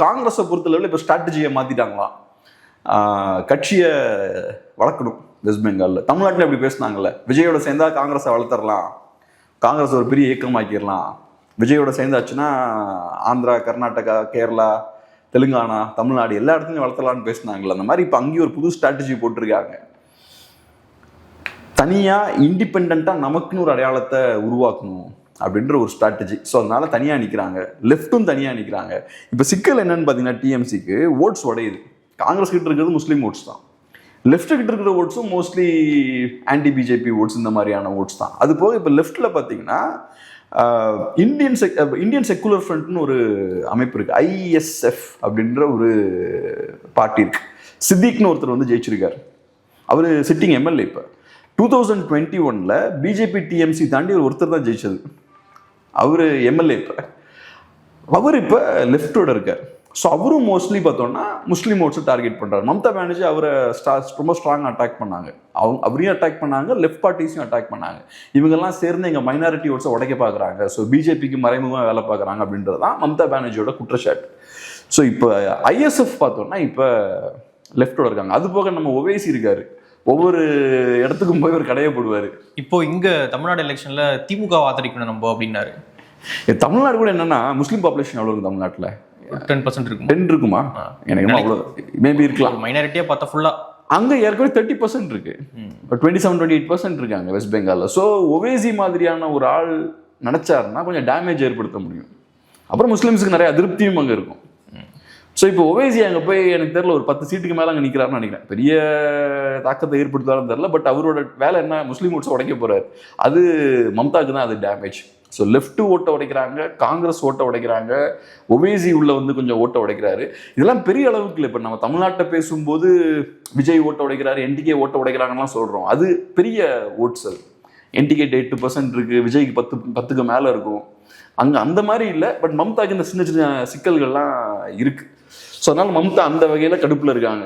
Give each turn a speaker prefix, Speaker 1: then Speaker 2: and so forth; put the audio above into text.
Speaker 1: காங்கிரஸை பொறுத்தளவில் இப்போ ஸ்ட்ராட்டஜியை மாற்றிட்டாங்களாம், கட்சியை வளர்க்கணும் வெஸ்ட் பெங்காலில். தமிழ்நாட்டில் எப்படி பேசுனாங்கல்ல, விஜயோட சேர்ந்தா காங்கிரஸை வளர்த்துடலாம், காங்கிரஸ் ஒரு பெரிய இயக்கமாக்கிடலாம், விஜயோட சேர்ந்தாச்சுன்னா ஆந்திரா, கர்நாடகா, கேரளா, தெலுங்கானா, தமிழ்நாடு எல்லா இடத்துலையும் வளர்த்தலான்னு பேசினாங்கல்ல. அந்த மாதிரி இப்போ அங்கேயும் ஒரு புது ஸ்ட்ராட்டஜி போட்டிருக்காங்க. தனியாக இண்டிபெண்ட்டாக நமக்குன்னு ஒரு அடையாளத்தை உருவாக்கணும் அப்படின்ற ஒரு ஸ்ட்ராட்டஜி. ஸோ அதனால தனியாக நிற்கிறாங்க, லெஃப்ட்டும் தனியாக நிற்கிறாங்க. இப்போ சிக்கல் என்னன்னு பார்த்தீங்கன்னா, டிஎம்சிக்கு ஓட்ஸ் உடையுது. காங்கிரஸ் கிட்ட இருக்கிறது முஸ்லீம் ஓட்ஸ் தான், லெஃப்ட் கிட்ட இருக்கிற ஓட்ஸும் மோஸ்ட்லி ஆன்டி பிஜேபி ஓட்ஸ், இந்த மாதிரியான ஓட்ஸ் தான். அது போக இப்போ லெஃப்டில் பார்த்தீங்கன்னா இந்தியன் செக்குலர் ஃப்ரண்ட்னு ஒரு அமைப்பு இருக்குது, ஐஎஸ்எஃப் அப்படின்ற ஒரு பார்ட்டி இருக்குது. சித்திக்னு ஒருத்தர் வந்து ஜெயிச்சிருக்காரு, அவர் சிட்டிங் எம்எல்ஏ. இப்போ 2021 பிஜேபி டிஎம்சி தாண்டி ஒருத்தர் தான் ஜெயிச்சது, அவர் எம்எல்ஏ. அவர் இப்போ லெஃப்டோட இருக்கார். ஸோ அவரும் மோஸ்ட்லி பார்த்தோம்னா முஸ்லீம் ஓட்ஸை டார்கெட் பண்ணுறாரு. மம்தா பானர்ஜி அவரை ரொம்ப ஸ்ட்ராங்காக அட்டாக் பண்ணாங்க, அவரையும் அட்டாக் பண்ணாங்க, லெஃப்ட் பார்ட்டிஸையும் அட்டாக் பண்ணாங்க. இவங்கெல்லாம் சேர்ந்து எங்கள் மைனாரிட்டி ஓட்ஸை உடைக்க பார்க்குறாங்க, ஸோ பிஜேபிக்கு மறைமுகமாக வேலை பார்க்குறாங்க அப்படின்றது தான் மம்தா பானர்ஜியோட குற்றச்சாட்டு. ஸோ இப்போ ஐஎஸ்எஃப் பார்த்தோம்னா இப்போ லெஃப்டோட இருக்காங்க. அது போக நம்ம ஒவைசி இருக்காரு, ஒவ்வொரு இடத்துக்கும் போய் ஒரு கடையை போடுவார்.
Speaker 2: இப்போ இங்கே தமிழ்நாடு எலெக்ஷனில் திமுக ஆதரிக்கணும் நம்ம அப்படின்னாரு.
Speaker 1: தமிழ்நாடு கூட என்னன்னா முஸ்லீம் பாப்புலேஷன் எவ்வளோ இருக்குது தமிழ்நாட்டில்?
Speaker 2: 10% இருக்கும்.
Speaker 1: 10 இருக்குமா? எனக்கு அவ்வளோ மேபி இருக்கலாம்.
Speaker 2: மைனாரிட்டியாக பார்த்தா ஃபுல்லாக
Speaker 1: அங்கே ஏற்கனவே 30% இருக்கு, 27-28% இருக்காங்க வெஸ்ட் பெங்காலில். ஸோ ஒவேசி மாதிரியான ஒரு ஆள் நினச்சாருன்னா கொஞ்சம் டேமேஜ் ஏற்படுத்த முடியும். அப்புறம் முஸ்லீம்ஸுக்கு நிறைய அதிருப்தியும் அங்கே இருக்கும். ஸோ இப்போ ஒவேசி அங்கே போய் எனக்கு தெரியல ஒரு 10 சீட்டுக்கு மேலே அங்கே நிற்கிறாருன்னு நினைக்கிறேன். பெரிய தாக்கத்தை ஏற்படுத்தாலும் தெரியல, பட் அவரோட வேலை என்ன, முஸ்லீம் ஓட்ஸை உடைக்க போறாரு. அது மம்தாக்கு தான் அது டேமேஜ். ஸோ லெஃப்ட் ஓட்டை உடைக்கிறாங்க, காங்கிரஸ் ஓட்டை உடைக்கிறாங்க, ஒவேசி உள்ள வந்து கொஞ்சம் ஓட்டை உடைக்கிறாரு. இதெல்லாம் பெரிய அளவுக்கு இல்லை. இப்போ நம்ம தமிழ்நாட்டை பேசும்போது விஜய் ஓட்டை உடைக்கிறாரு, என்டிகே ஓட்டை உடைக்கிறாங்கலாம் சொல்கிறோம், அது பெரிய ஓட்ஸ். அது என்டிகே 8% இருக்குது, விஜய்க்கு 10க்கு மேலே இருக்கும். அங்கே அந்த மாதிரி இல்லை, பட் மம்தாக்கு இந்த சின்ன சின்ன சிக்கல்கள்லாம் இருக்குது. ஸோ அதனால் மம்தா அந்த வகையில் கடுப்பில் இருக்காங்க.